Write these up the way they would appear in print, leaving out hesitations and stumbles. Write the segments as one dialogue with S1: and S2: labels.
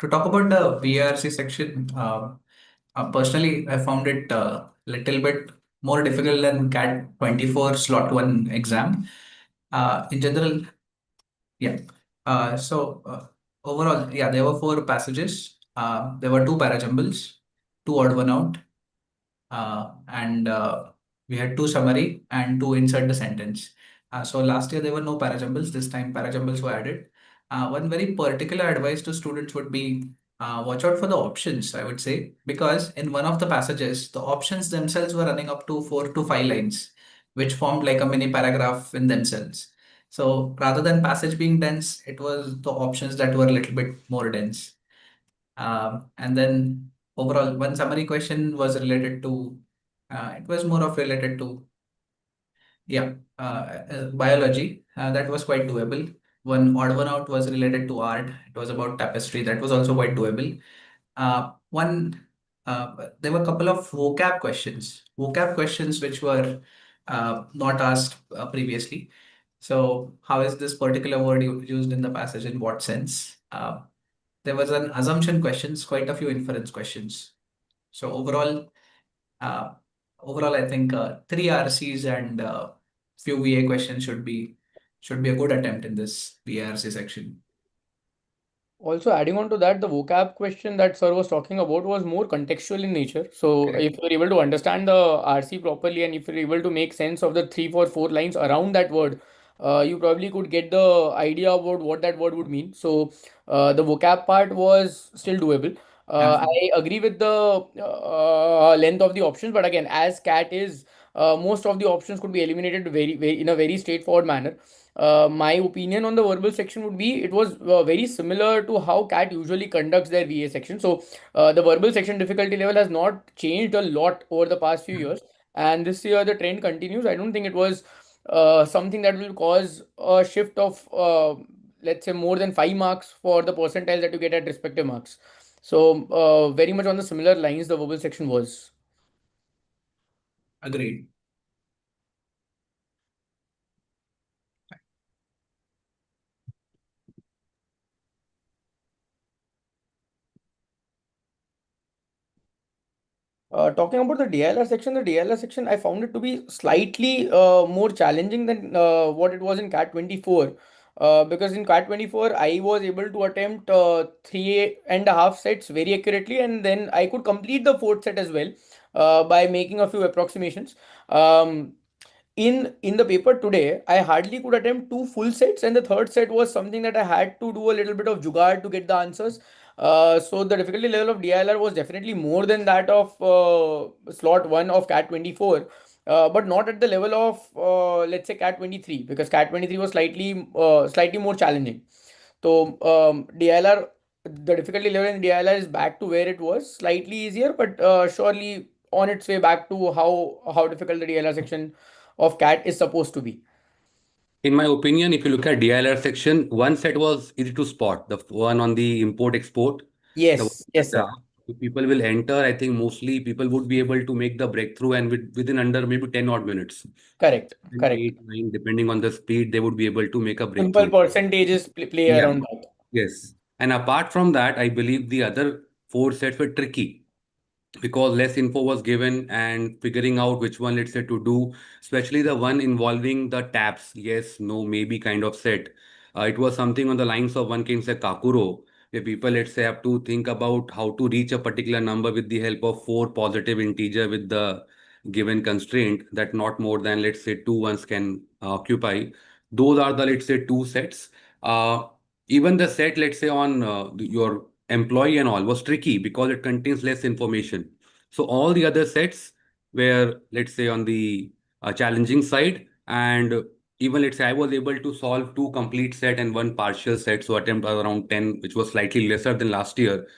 S1: To talk about the VRC section, personally, I found it a little bit more difficult than CAT 24 slot 1 exam. In general, yeah. Overall, yeah, there were four passages. There were two parajumbles, two odd one out, and we had two summary and two insert the sentence. So last year there were no parajumbles. This time parajumbles were added. One very particular advice to students would be watch out for the options, I would say, because in one of the passages, the options themselves were running up to 4 to 5 lines, which formed like a mini paragraph in themselves. So rather than passage being dense, it was the options that were a little bit more dense. And then overall, one summary question was related to, it was more of related to, yeah, biology. That was quite doable. One odd one out was related to art. It was about tapestry. That was also quite doable. One, there were a couple of vocab questions which were not asked previously. So, how is this particular word used in the passage? In what sense? There was an assumption questions, quite a few inference questions. So uh, overall, I think three RCs and few VA questions should be a good attempt in this VARC section.
S2: Also, adding on to that, the vocab question that sir was talking about was more contextual in nature. So,
S1: Correct.
S2: if you're able to understand the RC properly and if you're able to make sense of the three, four lines around that word, you probably could get the idea about what that word would mean. So, the vocab part was still doable.
S1: Absolutely.
S2: I agree with the length of the options, but again, as CAT is, most of the options could be eliminated very in a very straightforward manner. My opinion on the verbal section would be it was very similar to how CAT usually conducts their VA section. So the verbal section difficulty level has not changed a lot over the past few years, and this year the trend continues. I don't think it was something that will cause a shift of let's say more than 5 marks for the percentile that you get at respective marks. So very much on the similar lines the verbal section was.
S1: Agreed.
S2: Talking about the DLR section, I found it to be slightly more challenging than what it was in CAT 24. Because in CAT 24, I was able to attempt 3.5 sets very accurately, and then I could complete the fourth set as well by making a few approximations. Um, in the paper today, I hardly could attempt two full sets, and the third set was something that I had to do a little bit of jugaad to get the answers. So the difficulty level of DILR was definitely more than that of slot one of CAT 24, but not at the level of let's say CAT 23, because CAT 23 was slightly more challenging. So DILR, the difficulty level in DILR is back to where it was, slightly easier, but surely on its way back to how difficult the DLR section of CAT is supposed to be.
S3: In my opinion, if you look at DILR section, one set was easy to spot. The one on the import export, the one
S2: Yes,
S3: with
S2: yes,
S3: the
S2: sir.
S3: graph. If people will enter, I think mostly people would be able to make the breakthrough and within under maybe 10 odd minutes.
S2: Correct,
S3: And
S2: correct.
S3: 8, 9, depending on the speed, they would be able to make a
S2: Simple
S3: breakthrough.
S2: percentages play
S3: Yeah.
S2: around that.
S3: Yes. And apart from that, I believe the other four sets were tricky because less info was given and figuring out which one, let's say, to do, especially the one involving the tabs, yes, no, maybe kind of set. It was something on the lines of one can say Kakuro, where people, let's say, have to think about how to reach a particular number with the help of four positive integer with the given constraint that not more than, let's say, two ones can occupy. Those are the, let's say, two sets. Uh, Even the set, let's say, on your employee and all was tricky because it contains less information. So all the other sets were, let's say, on the challenging side. And even, let's say, I was able to solve two complete set and one partial set. So attempt around 10, which was slightly lesser than last year.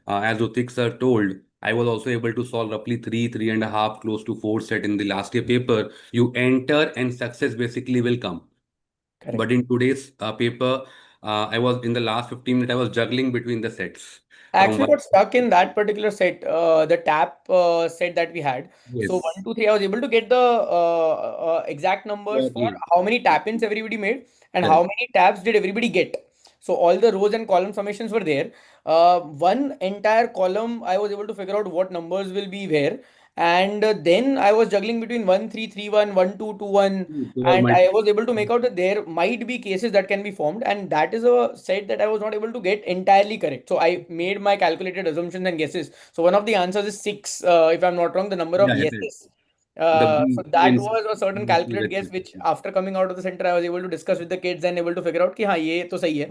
S3: As Utik sir told, I was also able to solve roughly three and a half, close to four set in the last year paper. You enter and success basically will come. But
S2: Correct.
S3: in today's paper, I was in the last 15 minutes, I was juggling between the sets
S2: I
S3: from
S2: actually
S3: one.
S2: got stuck in that particular set, the tap set that we had. So
S3: Yes.
S2: 1, 2, 3, I was able to get the exact numbers for
S3: Login.
S2: how many tap-ins everybody made and how
S3: Correct.
S2: many taps did everybody get. So all the rows and column summations were there. One entire column I was able to figure out what numbers will be where, and then I was juggling between 1 3 3 1 1 2 2 1,
S3: There are
S2: and I was
S3: multiple.
S2: able to make out that there might be cases that can be formed, and that is a set that I was not able to get entirely correct. So I made my calculated assumptions and guesses. So one of the answers is 6, if I'm not wrong, the number of
S3: Yeah, it is.
S2: yeses.
S3: The
S2: So
S3: B
S2: that
S3: means
S2: was a certain calculated guess, which after coming out of the center, I was able to discuss with the kids and able to figure out कि हाँ ये तो सही है.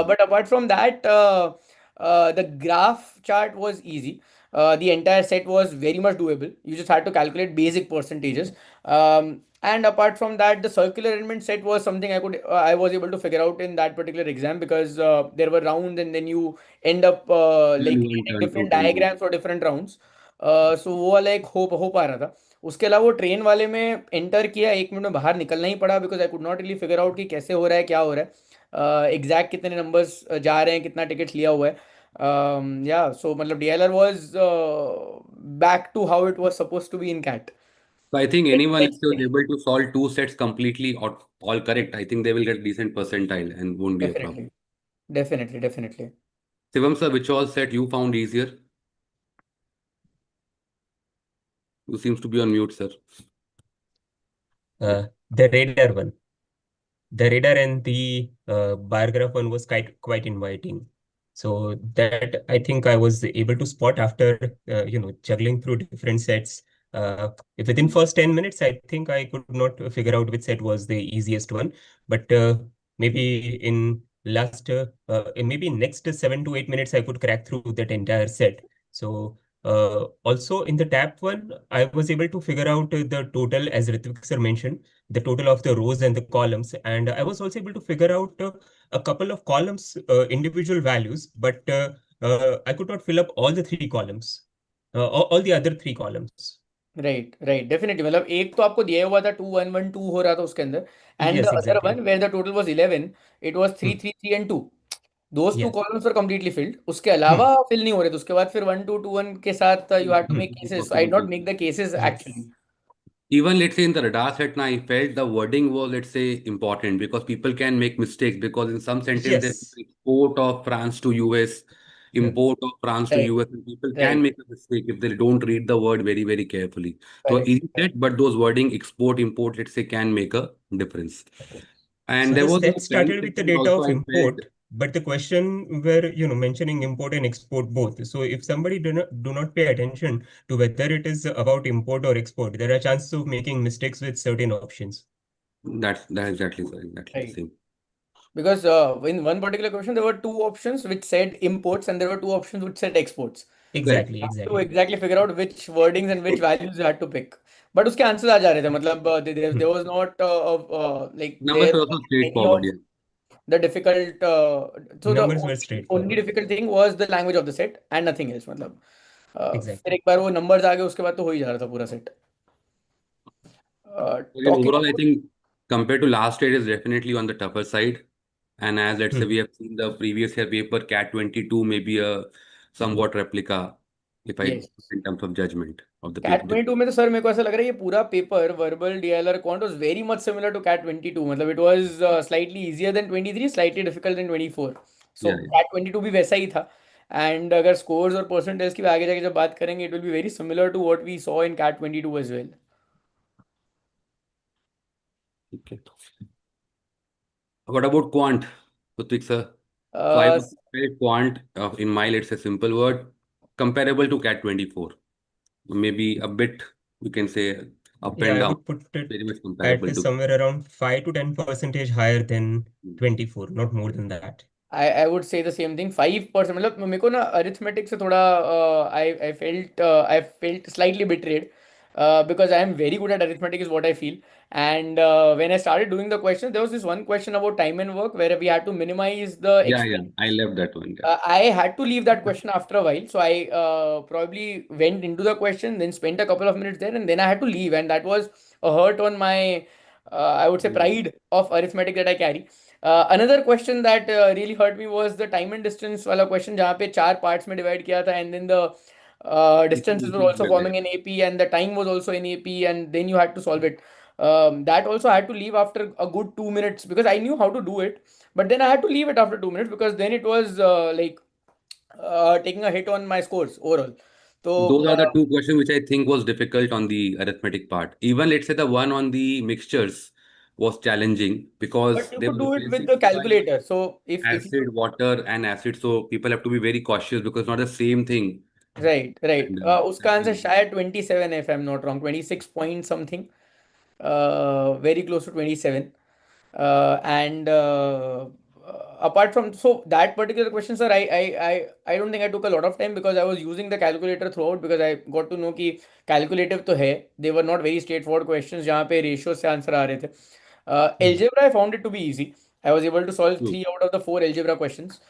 S2: But apart from that, the graph chart was easy. The entire set was very much doable. You just had to calculate basic percentages. And apart from that, the circular element set was something I was able to figure out in that particular exam, because there were rounds and then you end up like
S3: one
S2: creating
S3: turn, two
S2: different
S3: turn, two.
S2: diagrams for different rounds. सो वो वाला एक हो पा रहा था. उसके अलावा वो ट्रेन वाले में एंटर किया, 1 मिनट में बाहर निकलना ही पड़ा, because I could not really figure out कि कैसे हो रहा है, क्या हो रहा है, एग्जैक्ट कितने नंबर्स जा रहे हैं, कितना टिकट्स लिया हुआ है. या सो मतलब DLR was back to how it was suppose to be in CAT.
S3: So I think anyone if they was able to solve two sets completely or all correct, I think they will get decent percentile and won't be a problem.
S2: Definitely, definitely, definitely.
S3: Shivam sir, which all set you found easier? You seems to be on mute, sir.
S4: The radar one. The radar and the bar graph one was quite inviting. So that I think I was able to spot after juggling through different sets. Within first 10 minutes, I think I could not figure out which set was the easiest one. But maybe maybe next 7 to 8 minutes, I could crack through that entire set. So also in the tap one, I was able to figure out the total, as Ritvik sir mentioned, the total of the rows and the columns. And I was also able to figure out a couple of columns, individual values, but I could not fill up all the three columns, all the other three columns.
S2: Right right definitely. मतलब एक तो आपको दिया हुआ था 2 1 1 2 हो रहा था उसके अंदर, and the
S4: Yes,
S2: other
S4: exactly.
S2: One where the total was 11, it was 3
S4: Hmm.
S2: 3 3 and 2. Those two
S4: Yeah.
S2: Columns were completely filled. उसके
S4: Hmm.
S2: अलावा फिल नहीं हो रहे थे. उसके बाद फिर 1 2 2 1 के साथ you have to
S4: Hmm.
S2: Make cases. I
S3: Possible
S2: not
S3: to.
S2: Make the cases
S4: Yes.
S2: Actually.
S3: Even let's say in the radar set now, I felt the wording was let's say important because people can make mistakes because in some sentence there's
S4: Yes.
S3: export of France to US,
S4: Yeah.
S3: import of France to
S2: right
S3: US, and people can
S2: right
S3: make a mistake if they don't read the word very, very carefully. So
S2: correct.
S3: easy set, but those wording export, import, let's say can make a difference.
S4: So
S3: And there
S4: the
S3: was
S4: set
S3: a parent
S4: started with the
S3: section
S4: data
S3: also
S4: of
S3: I felt.
S4: import, but the question were, mentioning import and export both. So if somebody do not pay attention to whether it is about import or export, there are chances of making mistakes with certain options.
S3: That's exactly sir, exactly the
S2: right.
S3: same.
S2: Because in one particular question, there were two options which said imports and there were two options which said exports. So
S3: Correct.
S4: Exactly,
S2: you have to
S4: exactly.
S2: exactly figure out which wordings and which values you had to pick. But उसके answers आ जा रहे थे. मतलब there
S4: Hmm.
S2: was not like
S3: Numbers
S2: there
S3: were also
S2: wasn't any
S3: straightforward,
S2: of
S3: yeah.
S2: the difficult. So the
S4: Numbers were
S2: only
S4: straightforward.
S2: difficult thing was the language of the set and nothing else. मतलब फिर
S4: Exactly.
S2: एक बार वो numbers आ गए उसके बाद तो हो ही जा रहा था पूरा set.
S3: Again,
S2: Talking
S3: overall, I
S2: about.
S3: think compared to last year, it is definitely on the tougher side. And as let's say
S4: Hmm.
S3: we have seen the previous year paper, CAT 22 maybe a somewhat replica, if I
S2: Yes.
S3: in terms of judgment of the
S2: CAT
S3: paper.
S2: 22 में तो sir मेरे को ऐसा लग रहा है ये पूरा paper verbal DLR quant was very much similar to CAT 22. मतलब it was slightly easier than 23, slightly difficult than 24. So
S3: Yeah, yeah.
S2: CAT 22 भी वैसा ही था. एंड अगर स्कोर्स और परसेंटेज की भी आगे जाके जब बात करेंगे, it will be very similar to what we saw in CAT 22 as well.
S3: Okay. What about quant? Sutik sir. So I would say quant in my let's say simple word comparable to CAT 24. Maybe a bit you can say up
S4: Yeah,
S3: and
S4: I
S3: down.
S4: would put
S3: Very
S4: it
S3: much comparable
S4: at
S3: to.
S4: somewhere around 5 to 10% higher than 24, not more than that.
S2: I would say the same thing. 5%. मतलब मेरे को ना arithmetic से थोड़ा I felt slightly betrayed, because I am very good at arithmetic is what I feel. And when I started doing the questions, there was this one question about time and work where we had to minimize the
S3: Yeah, yeah.
S2: expense.
S3: I love that one. Yeah.
S2: I had to leave that question after a while, so I probably went into the question, then spent a couple of minutes there, and then I had to leave, and that was a hurt on my, I would say,
S3: Mm.
S2: pride of arithmetic that I carry. Another question that really hurt me was the time and distance वाला question, जहाँ पे चार parts में divide किया था, and then the distances were also
S3: Like that.
S2: forming in AP, and the time was also in AP, and then you had to solve it. That also I had to leave after a good 2 minutes because I knew how to do it, But then I had to leave it after 2 minutes because then it was like taking a hit on my scores overall. So
S3: Those are the two questions which I think was difficult on the arithmetic part. Even let's say the one on the mixtures was challenging
S2: but
S3: because
S2: you
S3: they
S2: could
S3: were
S2: do it with
S3: replacing
S2: the
S3: by
S2: calculator. So if you
S3: acid, water, and acid. So people have to be very cautious because not the same thing.
S2: right, right.
S3: And
S2: उसका answer शायद 27 if I'm not wrong, 26 point something, very close to 27. And apart from so that particular question, sir, I don't think I took a lot of time because I was using the calculator throughout because I got to know कि calculative तो है. They were not very straightforward questions जहाँ पे ratios से answer आ रहे थे.
S3: Hmm.
S2: Algebra I found it to be easy. I was able to solve
S3: True.
S2: 3 out of the 4 algebra questions.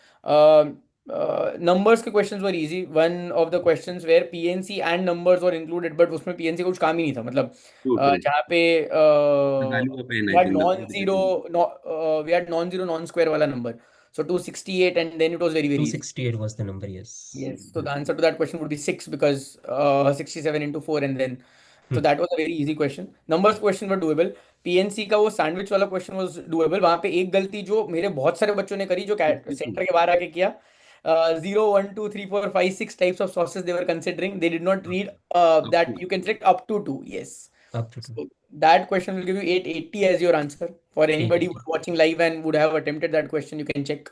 S2: Numbers के questions were easy. One of the questions where PNC and numbers were included, but उसमें PNC का कुछ काम ही नहीं था. मतलब
S3: True, true.
S2: जहाँ पे
S3: The value of n,
S2: we
S3: I
S2: had
S3: think the probability.
S2: non-zero, we had non-zero, non-square wala number. So 268, and then it was very, very easy.
S4: 268 was the number, yes.
S2: Yes. So the answer to that question would be 6 because 67 into 4 and then. So
S4: Hmm.
S2: that was a very easy question. Numbers question were doable. PNC का वो sandwich वाला question was doable. वहां पे एक गलती जो मेरे बहुत सारे बच्चों ने करी जो सेंटर के बाहर आके किया. 0 1 2 3 4 5 6 types of sauces they were considering. They did not read
S3: Up
S2: that
S3: to.
S2: you can select up to two. Yes.
S4: Up to two.
S2: So that question will give you 880 as your answer. For anybody
S4: 880.
S2: who's watching live and would have attempted that question, you can check.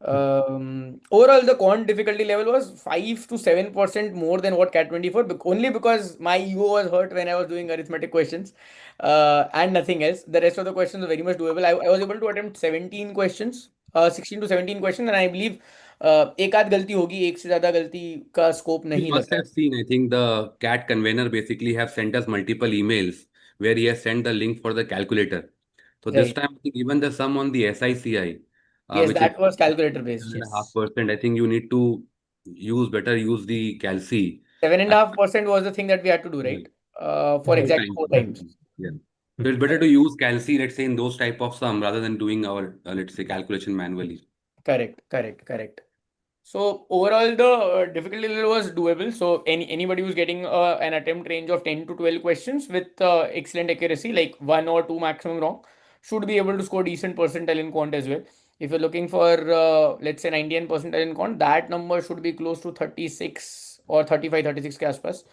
S4: Hmm.
S2: Overall, the quant difficulty level was 5 to 7% more than what Cat 24, only because my ego was hurt when I was doing arithmetic questions and nothing else. The rest of the questions were very much doable. I was able to attempt 17 questions, 16 to 17 questions, and I believe एक आध गलती होगी, एक से ज्यादा गलती का scope
S3: You
S2: नहीं लग
S3: must
S2: रहा
S3: have seen, I think the CAT convener basically have sent us multiple emails where he has sent the link for the calculator. So
S2: है.
S3: this
S2: Right.
S3: time, I think even the sum on the SICI,
S2: Yes,
S3: which is
S2: that was calculator based.
S3: seven and a half
S4: Yes.
S3: percent, I think you need to use the calci.
S2: Seven and
S3: Uh,
S2: a half percent was the thing that we had to do,
S3: yeah,
S2: right? For
S4: Hmm.
S3: four
S2: exactly
S3: times.
S2: 4 times.
S3: Yeah.
S4: Hmm.
S3: So it's better to use calci, let's say, in those type of sum rather than doing our, let's say, calculation manually.
S2: Correct, correct, correct. So overall, the difficulty level was doable. So anybody who's getting an attempt range of 10 to 12 questions with excellent accuracy, like 1 or 2 maximum wrong, should be able to score decent percentile in quant as well. If you're looking for let's say 99 percentile in quant, that number should be close to 36 or 35, 36 के आसपास.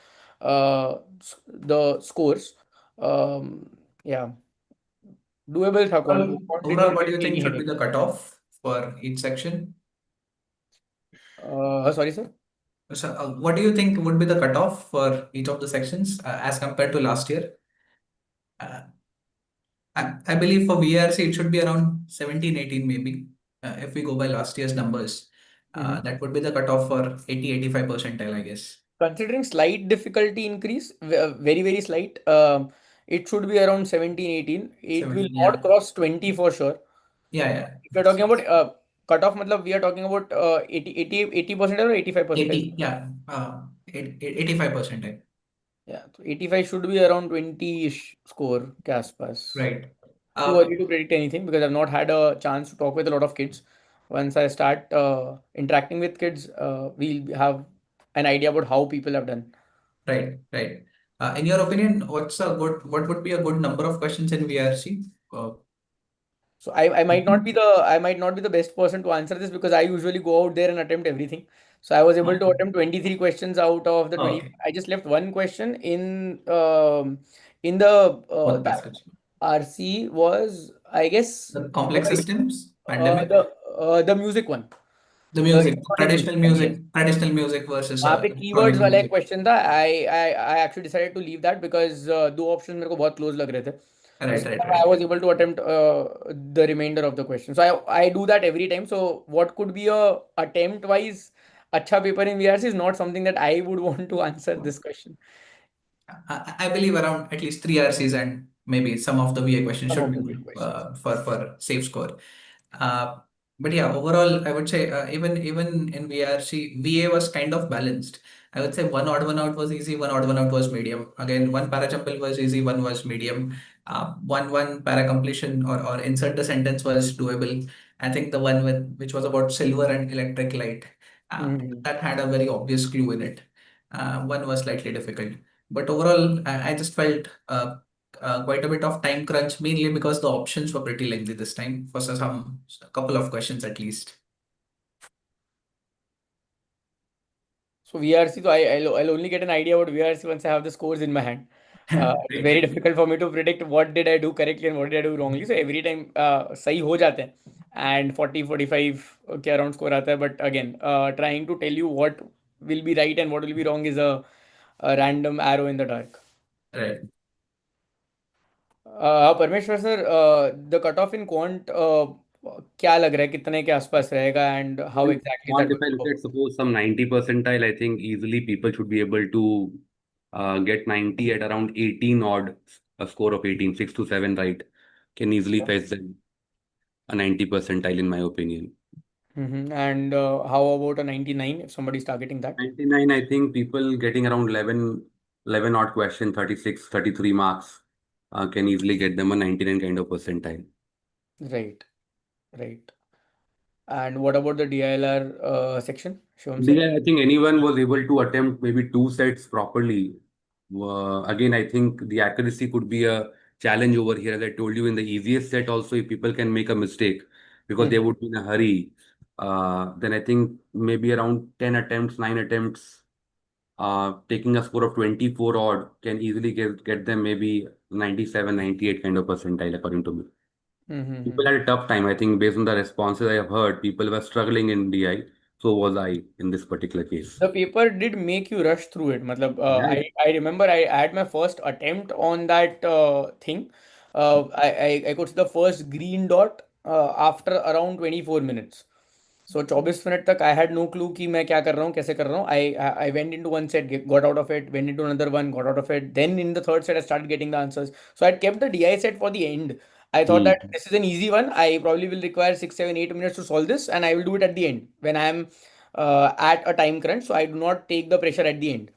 S2: The scores. Yeah, doable था quant. Quant did
S1: Overall,
S2: not
S1: what do
S2: give
S1: you
S2: me
S1: think
S2: any
S1: should be
S2: headache.
S1: the cutoff for each section?
S2: Sorry, sir.
S1: So, what do you think would be the cutoff for each of the sections as compared to last year? Uh, I believe for VRC it should be around 17, 18 maybe. If we go by last year's numbers,
S2: Mhm.
S1: that would be the cutoff for 80, 85 percentile, I guess.
S2: Considering slight difficulty increase, very, very slight, it should be around 17, 18. It will
S1: 17,
S2: not
S1: yeah.
S2: cross 20 for sure.
S1: Yeah, yeah.
S2: If you're talking about cutoff, matlab, we are talking about 80% or 85 percentile.
S1: 80, yeah. 85 percentile.
S2: Yeah, so 85 should be around 20-ish score के आसपास.
S1: Right.
S2: Too
S1: Uh,
S2: early to predict anything because I've not had a chance to talk with a lot of kids. Once I start interacting with kids, we'll have an idea about how people have done.
S1: right, right. In your opinion, what would be a good number of questions in VRC?
S2: So I might not be the best person to answer this because I usually go out there and attempt everything. So I was able to
S1: Okay.
S2: attempt 23 questions out of the 20.
S1: Okay.
S2: I just left one question in the
S1: What passage?
S2: RC was I guess
S1: The complex systems,
S2: uh,
S1: pandemic,
S2: the the music one,
S1: the
S2: the
S1: music,
S2: electronic music one. Yes.
S1: traditional music versus
S2: वहाँ पे
S1: electronic
S2: keywords वाला एक
S1: music.
S2: Question था. I actually decided to leave that because दो option मेरे को बहुत close लग रहे थे.
S1: Right,
S2: This
S1: right,
S2: time I
S1: right.
S2: was able to attempt the remainder of the question. So I do that every time. So what could be a attempt wise अच्छा paper in VRC is not something that I would want to answer this question.
S1: I believe around at least 3 RCs and maybe some of the VA questions
S2: Some
S1: should
S2: of
S1: be
S2: the
S1: good
S2: good questions.
S1: for safe score. Uh, but yeah, overall, I would say even in VRC, VA was kind of balanced. I would say one odd one out was easy, one odd one out was medium. Again, one para jumble was easy, one was medium. One para completion or insert the sentence was doable. I think the one which was about silver and electric light,
S2: Mhm.
S1: that had a very obvious clue in it. One was slightly difficult, but overall, I just felt quite a bit of time crunch, mainly because the options were pretty lengthy this time for some a couple of questions at least.
S2: So VRC, so I'll only get an idea about VRC once I have the scores in my hand. It's very
S1: Right.
S2: difficult for me to predict what did I do correctly and what did I do wrongly. So every time सही हो जाते हैं and 40 45 के around score आता है. But again, trying to tell you what will be right and what will be wrong is a random arrow in the dark.
S1: Right.
S2: परमेश्वर sir, the cut off in quant क्या लग रहा है कितने के आसपास रहेगा and how
S3: And
S2: exactly
S3: quant,
S2: that
S3: if I look at suppose some 90 percentile, I think easily people should be able to get 90 at around 18 odd, a score of 18, 6 to 7, right? Can easily fetch them a 90 percentile in my opinion.
S2: And how about a 99 if somebody is targeting that?
S3: 99, I think people getting around 11 odd question, 36, 33 marks can easily get them a 99 kind of percentile.
S2: Right, right. And what about the DILR section, Shivam sir?
S3: Yeah, I think anyone was able to attempt maybe two sets properly. Again, I think the accuracy could be a challenge over here. As I told you, in the easiest set also, if people can make a mistake because they
S2: Mhm.
S3: would be in a hurry, then I think maybe around 10 attempts, 9 attempts, taking a score of 24 odd can easily get them maybe 97, 98 kind of percentile, according to me. People
S2: Mhm.
S3: had a tough time. I think based on the responses I have heard, people were struggling in DI. So was I in this particular case.
S2: The paper did make you rush through it. Matlab,
S3: Yeah,
S2: I remember I had my first attempt on that thing. I could see the first green dot after around 24 minutes. So 24 minute तक I had no clue कि मैं क्या कर रहा हूँ कैसे कर रहा हूँ. I went into one set, got out of it, went into another one, got out of it. Then in the third set I started getting the answers. So I kept the DI set for the end. I thought that
S3: yeah.
S2: this is an easy one. I probably will require 6, 7, 8 minutes to solve this, and I will do it at the end when I am at a time crunch. So I do not take the pressure at the end.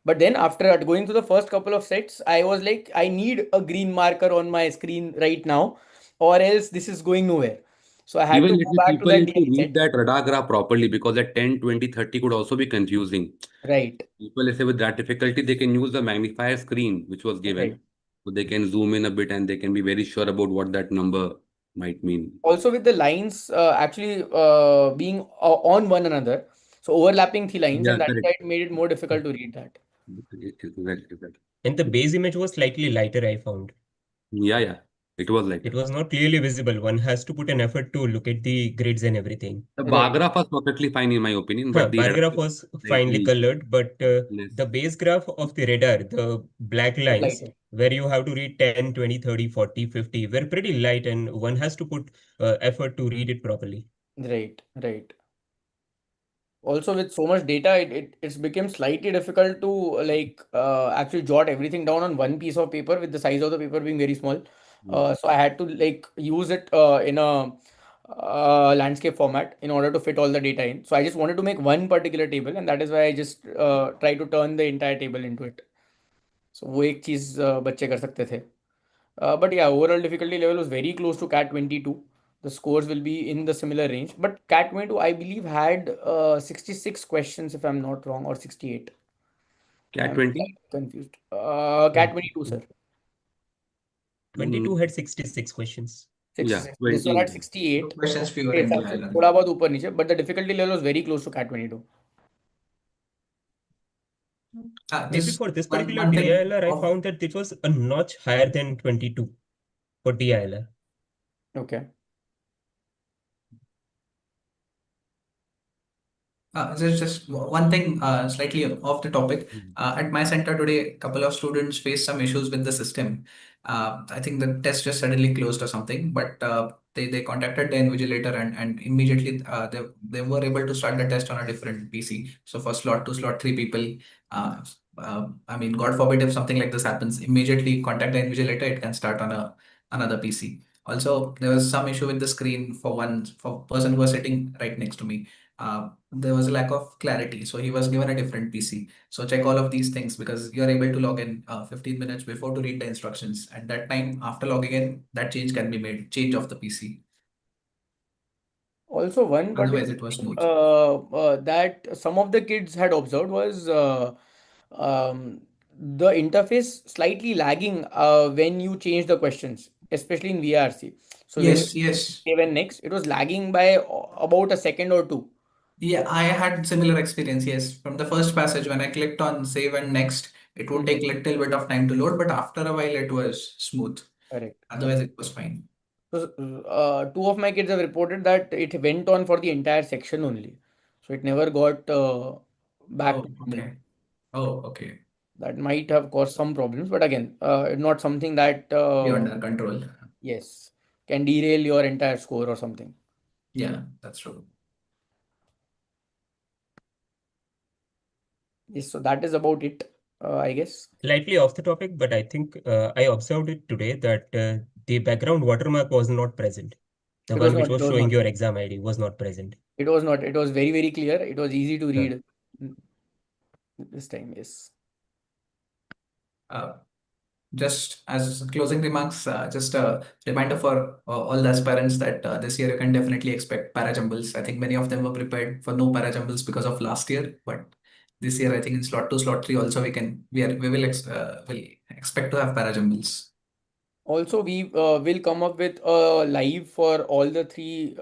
S2: But then after going through the first couple of sets, I was like, I need a green marker on my screen right now, or else this is going nowhere. So I had to
S3: Even
S2: go
S3: if
S2: back to
S3: people
S2: that
S3: need to
S2: DI
S3: read
S2: set.
S3: that radar graph properly because at 10, 20, 30 could also be confusing.
S2: Right.
S3: People, let's say with that difficulty, they can use the magnifier screen which was
S2: Right.
S3: given. So they can zoom in a bit and they can be very sure about what that number might mean.
S2: Also with the lines actually being on one another, so overlapping the lines,
S3: Yeah,
S2: and that
S3: correct.
S2: side made it more difficult to read that.
S3: Exactly.
S4: And the base image was slightly lighter, I found.
S3: Yeah. It was like
S4: It
S3: that.
S4: was not clearly visible. One has to put an effort to look at the grids and everything.
S3: The bar
S2: Right.
S3: graph was perfectly fine in my opinion,
S4: Huh,
S3: but the
S4: bar
S3: radar
S4: graph
S3: was
S4: was finely
S3: slightly
S4: colored, but
S3: less.
S4: the base graph of the radar, the black
S2: Was
S4: lines,
S2: lighter.
S4: where you have to read 10, 20, 30, 40, 50, were pretty light, and one has to put effort to read it properly.
S2: Right. Right. Also with so much data, it's become slightly difficult to actually jot everything down on one piece of paper with the size of the paper being very small. So I had to use it in a landscape format in order to fit all the data in. So I just wanted to make one particular table, and that is why I just try to turn the entire table into it. So वो एक चीज बच्चे कर सकते थे. But yeah, overall difficulty level was very close to CAT 22. The scores will be in the similar range. But CAT 22, I believe, had 66 questions, if I'm not wrong, or 68.
S3: Cat
S2: I'm
S3: 20?
S2: confused. CAT 22,
S4: Mm.
S2: sir.
S4: 22 had 66 questions.
S3: Yeah,
S2: 66. This one
S3: 20.
S2: had 68.
S1: Questions fewer
S2: मेरे
S1: in the
S2: हिसाब से
S1: island.
S2: थोड़ा बहुत ऊपर नीचे, but the difficulty level was very close to CAT 22.
S4: Maybe
S1: This
S4: for this
S1: one
S4: particular
S1: one thing
S4: DILR, I
S1: of
S4: found that it was a notch higher than 22 for DILR.
S2: Okay.
S1: there's just one thing slightly off the topic. At my center today, a couple of students faced some issues with the system. I think the test just suddenly closed or something, but they contacted the invigilator and immediately they were able to start the test on a different PC. So for slot 2, slot 3 people, I mean, God forbid if something like this happens, immediately contact the invigilator, it can start on another PC. Also, there was some issue with the screen for person who was sitting right next to me. There was a lack of clarity. So he was given a different PC. So check all of these things because you're able to log in 15 minutes before to read the instructions. At that time, after logging in, that change can be made, change of the PC.
S2: Also, one
S1: Otherwise,
S2: particular
S1: it was
S2: thing
S1: smooth.
S2: that some of the kids had observed was um, the interface slightly lagging when you change the questions, especially in VRC. So when you
S1: Yes, yes.
S2: save and next, it was lagging by about a second or two.
S1: Yeah, I had similar experience. Yes, from the first passage, when I clicked on save and next, it would take little bit of time to load, but after a while, it was smooth.
S2: Correct.
S1: Otherwise, it was fine.
S2: So, two of my kids have reported that it went on for the entire section only. So it never got back
S1: Oh,
S2: to normal.
S1: okay. Oh, okay.
S2: That might have caused some problems, but again, not something that,
S1: Beyond our control.
S2: yes, can derail your entire score or something.
S1: Yeah, that's true.
S2: Yes, so that is about it, I guess.
S4: Slightly off the topic, but I think I observed it today that the background watermark was not present. The
S2: It was
S4: one which
S2: not, it
S4: was
S2: was
S4: showing
S2: not,
S4: your exam ID was not present.
S2: it was not, it was very, very clear. It was easy to
S4: Yeah.
S2: read this time, yes.
S1: Uh, just as closing remarks, just a reminder for all the aspirants that this year you can definitely expect parajumbles. I think many of them were prepared for no parajumbles because of last year, but this year I think in slot 2, slot 3 also will expect to have parajumbles.
S2: Also, we will come up with a live for all the three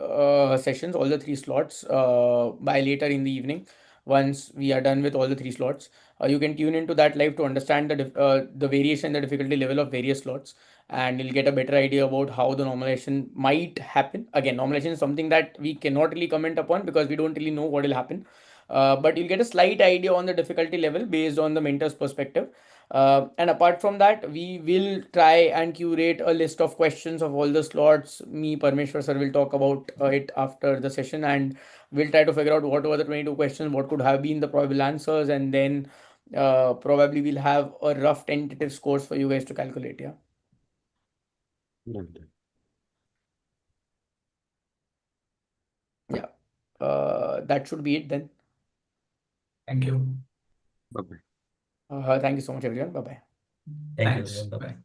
S2: sessions, all the three slots by later in the evening. Once we are done with all the three slots, you can tune into that live to understand the variation, the difficulty level of various slots, and you'll get a better idea about how the normalization might happen. Again, normalization is something that we cannot really comment upon because we don't really know what will happen. But you'll get a slight idea on the difficulty level based on the mentor's perspective. And apart from that, we will try and curate a list of questions of all the slots. Me, Parmeshwar sir will talk about it after the session, and we'll try to figure out what were the 22 questions, what could have been the probable answers, and then probably we'll have a rough tentative scores for you guys to calculate. Yeah. Yeah. That should be it then.
S1: Thank you.
S3: Bye-bye.
S2: Thank you so much, everyone. Bye bye.
S4: Thank you,
S1: Thanks.
S4: everyone. Bye-bye.
S1: Bye.